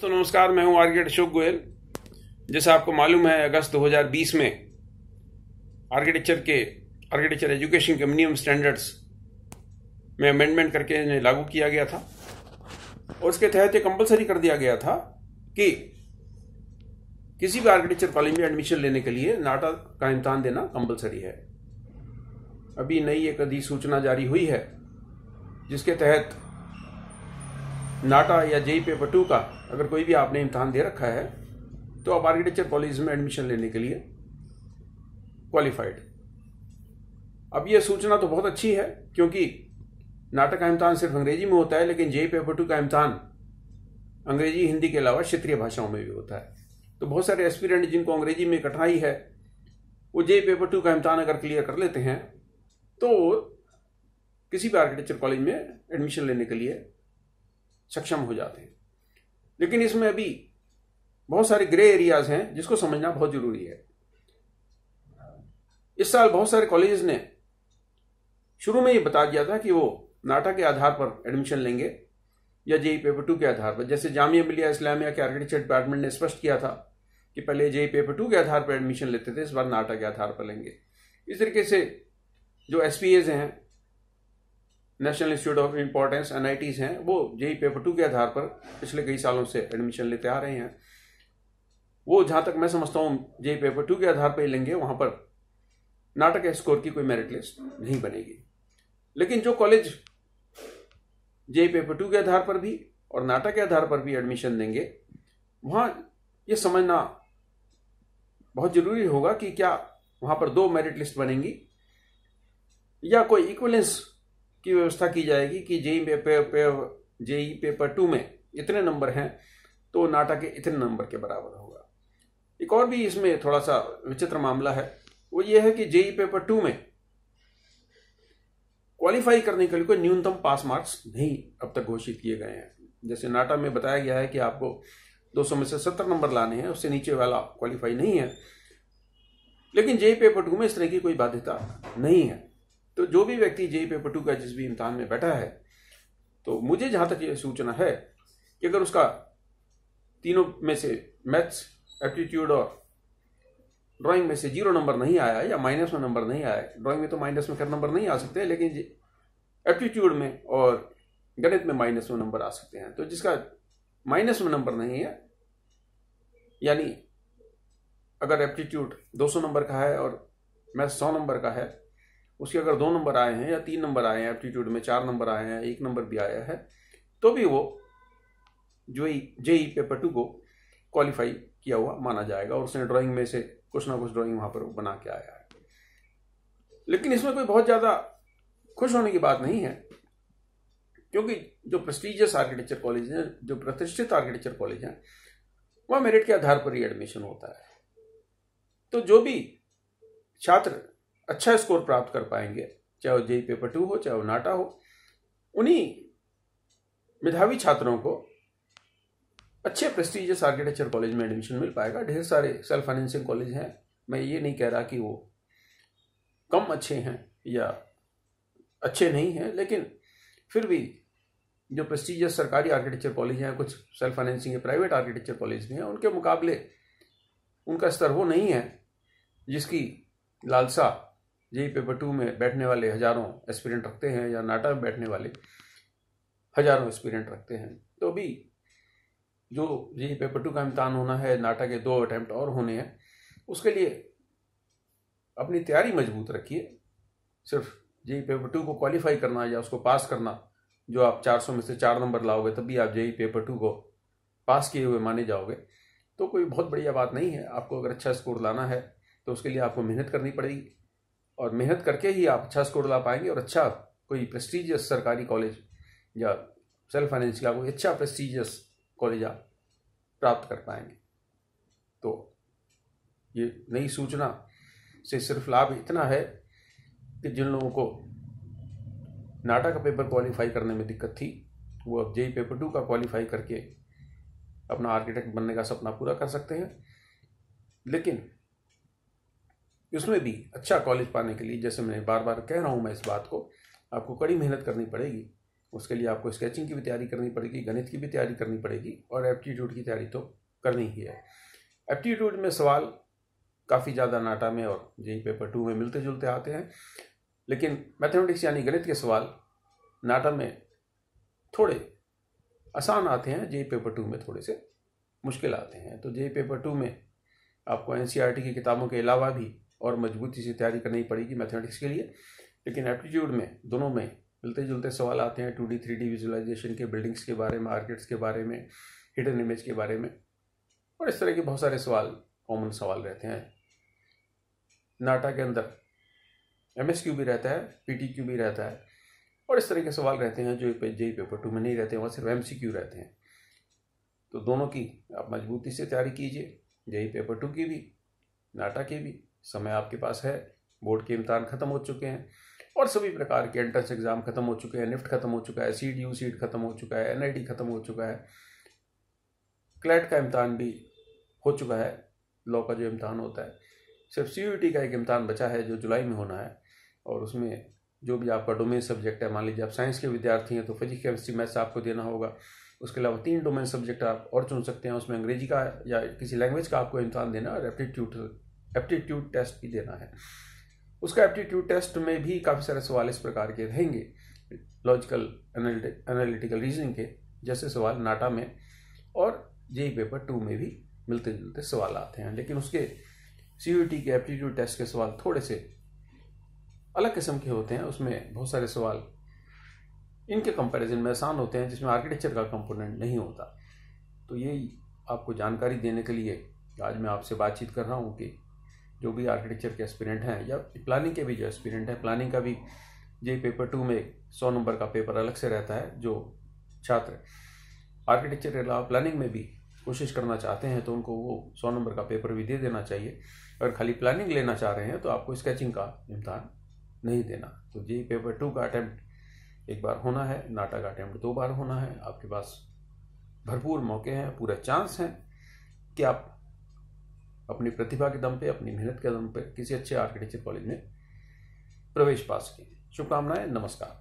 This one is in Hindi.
तो नमस्कार, मैं हूं आर्किटेक्ट अशोक गोयल। जैसा आपको मालूम है, अगस्त 2020 में आर्किटेक्चर एजुकेशन के मिनिमम स्टैंडर्ड्स में अमेंडमेंट करके इन्हें लागू किया गया था और उसके तहत ये कंपलसरी कर दिया गया था कि किसी भी आर्किटेक्चर कॉलेज में एडमिशन लेने के लिए नाटा का इम्तहान देना कंपलसरी है। अभी नई एक अधिसूचना जारी हुई है जिसके तहत नाटा या जेई पेपर 2 का अगर कोई भी आपने इम्तहान दे रखा है तो आप आर्किटेक्चर कॉलेज में एडमिशन लेने के लिए क्वालिफाइड। अब यह सूचना तो बहुत अच्छी है क्योंकि नाटा का इम्तहान सिर्फ अंग्रेजी में होता है, लेकिन जेई पेपर 2 का इम्तहान अंग्रेजी हिंदी के अलावा क्षेत्रीय भाषाओं में भी होता है। तो बहुत सारे एस्पिरेंट जिनको अंग्रेजी में कठिनाई है वो जेई पेपर 2 का इम्तहान अगर क्लियर कर लेते हैं तो किसी भी आर्किटेक्चर कॉलेज में एडमिशन लेने के लिए सक्षम हो जाते हैं। लेकिन इसमें अभी बहुत सारे ग्रे एरियाज हैं जिसको समझना बहुत जरूरी है। इस साल बहुत सारे कॉलेजेस ने शुरू में ये बता दिया था कि वो नाटा के आधार पर एडमिशन लेंगे या जेई पेपर 2 के आधार पर। जैसे जामिया मिलिया इस्लामिया के आर्किटेक्चर डिपार्टमेंट ने स्पष्ट किया था कि पहले जेई पेपर 2 के आधार पर एडमिशन लेते थे, इस बार नाटा के आधार पर लेंगे। इस तरीके से जो एसपीएज हैं, national institute of importance NITs हैं, वो जेई पेपर 2 के आधार पर पिछले कई सालों से एडमिशन लेते आ रहे हैं। वो जहां तक मैं समझता हूं जेई पेपर 2 के आधार पर ही लेंगे, वहां पर नाटा के स्कोर की कोई मेरिट लिस्ट नहीं बनेगी। लेकिन जो कॉलेज जेई पेपर 2 के आधार पर भी और नाटा के आधार पर भी एडमिशन देंगे, वहां यह समझना बहुत जरूरी होगा कि क्या वहां पर 2 मेरिट लिस्ट बनेंगी या कोई इक्विवेलेंस की व्यवस्था की जाएगी कि जेई पेपर 2 में इतने नंबर हैं तो नाटा के इतने नंबर के बराबर होगा। एक और भी इसमें थोड़ा सा विचित्र मामला है, वो ये है कि जेई पेपर 2 में क्वालिफाई करने के लिए कोई न्यूनतम पास मार्क्स नहीं अब तक घोषित किए गए हैं। जैसे नाटा में बताया गया है कि आपको 200 में से 70 नंबर लाने हैं, उससे नीचे वाला क्वालिफाई नहीं है। लेकिन जेई पेपर 2 में इस तरह की कोई बाध्यता नहीं है। तो जो भी व्यक्ति जेई पेपर 2 का जिस भी इम्तहान में बैठा है, तो मुझे जहां तक यह सूचना है कि अगर उसका तीनों में से मैथ्स, एप्टीट्यूड और ड्राइंग में से 0 नंबर नहीं आया या माइनस में नंबर नहीं आया, ड्राइंग में तो माइनस में खैर नंबर नहीं आ सकते, लेकिन एप्टीट्यूड में और गणित में माइनस में नंबर आ सकते हैं। तो जिसका माइनस में नंबर नहीं है, यानी अगर एप्टीट्यूड 200 नंबर का है और मैथ्स 100 नंबर का है, उसके अगर 2 नंबर आए हैं या 3 नंबर आए हैं, एप्टीट्यूड में 4 नंबर आए हैं, 1 नंबर भी आया है, तो भी वो जो जेई पेपर 2 को क्वालिफाई किया हुआ माना जाएगा और उसने ड्राइंग में से कुछ ना कुछ ड्राइंग वहां पर बना के आया है। लेकिन इसमें कोई बहुत ज्यादा खुश होने की बात नहीं है, क्योंकि जो प्रेस्टिजियस आर्किटेक्चर कॉलेज हैं, जो प्रतिष्ठित आर्किटेक्चर कॉलेज हैं, वह मेरिट के आधार पर ही एडमिशन होता है। तो जो भी छात्र अच्छा स्कोर प्राप्त कर पाएंगे, चाहे वो जेई पेपर 2 हो चाहे वो नाटा हो, उन्हीं मेधावी छात्रों को अच्छे प्रेस्टिजियस आर्किटेक्चर कॉलेज में एडमिशन मिल पाएगा। ढेर सारे सेल्फ फाइनेंसिंग कॉलेज हैं, मैं ये नहीं कह रहा कि वो कम अच्छे हैं या अच्छे नहीं हैं, लेकिन फिर भी जो प्रेस्टिजियस सरकारी आर्किटेक्चर कॉलेज हैं, कुछ सेल्फ फाइनेंसिंग के प्राइवेट आर्किटेक्चर कॉलेज भी हैं, उनके मुकाबले उनका स्तर वो नहीं है जिसकी लालसा जेई पेपर 2 में बैठने वाले हजारों एस्पिरेंट रखते हैं या नाटा में बैठने वाले हजारों एस्पिरेंट रखते हैं। तो अभी जो जेई पेपर 2 का इम्तहान होना है, नाटा के 2 अटेम्प्ट और होने हैं, उसके लिए अपनी तैयारी मजबूत रखिए। सिर्फ जेई पेपर 2 को क्वालिफाई करना या उसको पास करना, जो आप 400 में से 4 नंबर लाओगे तभी आप जेई पेपर 2 को पास किए हुए माने जाओगे, तो कोई बहुत बढ़िया बात नहीं है। आपको अगर अच्छा स्कोर लाना है तो उसके लिए आपको मेहनत करनी पड़ेगी और मेहनत करके ही आप अच्छा स्कोर ला पाएंगे और अच्छा कोई प्रेस्टिजियस सरकारी कॉलेज या सेल्फ फाइनेंस का कोई अच्छा प्रेस्टिजियस कॉलेज आप प्राप्त कर पाएंगे। तो ये नई सूचना से सिर्फ लाभ इतना है कि जिन लोगों को नाटा का पेपर क्वालिफाई करने में दिक्कत थी, वो अब जेई पेपर 2 का क्वालिफाई करके अपना आर्किटेक्ट बनने का सपना पूरा कर सकते हैं। लेकिन उसमें भी अच्छा कॉलेज पाने के लिए, जैसे मैं बार बार कह रहा हूं, मैं इस बात को, आपको कड़ी मेहनत करनी पड़ेगी उसके लिए आपको स्केचिंग की भी तैयारी करनी पड़ेगी, गणित की भी तैयारी करनी पड़ेगी और एप्टीट्यूड की तैयारी तो करनी ही है। एप्टीट्यूड में सवाल काफ़ी ज़्यादा नाटा में और जेईई पेपर 2 में मिलते जुलते आते हैं, लेकिन मैथमेटिक्स यानी गणित के सवाल नाटा में थोड़े आसान आते हैं, जेईई पेपर 2 में थोड़े से मुश्किल आते हैं। तो जेईई पेपर 2 में आपको एनसीईआरटी की किताबों के अलावा भी और मजबूती से तैयारी करनी पड़ेगी मैथमेटिक्स के लिए। लेकिन एप्टीट्यूड में दोनों में मिलते जुलते सवाल आते हैं, 2D 3D विजुअलाइजेशन के, बिल्डिंग्स के बारे में, मार्केट्स के बारे में, हिडन इमेज के बारे में, और इस तरह के बहुत सारे सवाल कॉमन सवाल रहते हैं। नाटा के अंदर MSQ भी रहता है, PTQ भी रहता है, और इस तरह के सवाल रहते हैं जो जेईई पेपर 2 में नहीं रहते, वहाँ सिर्फ MCQ रहते हैं। तो दोनों की आप मजबूती से तैयारी कीजिए, जेईई पेपर 2 की भी, नाटा की भी। समय आपके पास है, बोर्ड के इम्तहान खत्म हो चुके हैं और सभी प्रकार के एंट्रेंस एग्जाम खत्म हो चुके हैं, निफ्ट खत्म हो चुका है, CET UCET खत्म हो चुका है, NIT खत्म हो चुका है, क्लैट का इम्तहान भी हो चुका है, लॉ का जो इम्तहान होता है। सिर्फ CUET का एक इम्तहान बचा है जो जुलाई में होना है, और उसमें जो भी आपका डोमेन सब्जेक्ट है, मान लीजिए आप साइंस के विद्यार्थी हैं तो फिजिक्स, केमिस्ट्री, मैथ्स आपको देना होगा। उसके अलावा 3 डोमेन सब्जेक्ट आप और चुन सकते हैं, उसमें अंग्रेजी का या किसी लैंग्वेज का आपको इम्तहान देना और एप्टीट्यूड टेस्ट भी देना है। उसका एप्टीट्यूड टेस्ट में भी काफ़ी सारे सवाल इस प्रकार के रहेंगे, लॉजिकल एनालिटिकल रीजनिंग के जैसे सवाल नाटा में और जेईई पेपर 2 में भी मिलते जुलते सवाल आते हैं। लेकिन उसके CUET के एप्टीट्यूड टेस्ट के सवाल थोड़े से अलग किस्म के होते हैं, उसमें बहुत सारे सवाल इनके कंपैरिजन में आसान होते हैं जिसमें आर्किटेक्चर का कंपोनेंट नहीं होता। तो यही आपको जानकारी देने के लिए आज मैं आपसे बातचीत कर रहा हूँ कि जो भी आर्किटेक्चर के एस्पिरेंट हैं या प्लानिंग के भी जो एस्पिरेंट हैं, प्लानिंग का भी जेईई पेपर 2 में 100 नंबर का पेपर अलग से रहता है। जो छात्र आर्किटेक्चर के अलावा प्लानिंग में भी कोशिश करना चाहते हैं तो उनको वो 100 नंबर का पेपर भी दे देना चाहिए। अगर खाली प्लानिंग लेना चाह रहे हैं तो आपको स्केचिंग का इम्तहान नहीं देना। तो जेईई पेपर 2 का अटैम्प्ट एक बार होना है, नाटा का अटैम्प्ट 2 बार होना है। आपके पास भरपूर मौके हैं, पूरा चांस है कि आप अपनी प्रतिभा के दम पे, अपनी मेहनत के दम पे किसी अच्छे आर्किटेक्चर कॉलेज में प्रवेश पा सकें। शुभकामनाएं, नमस्कार।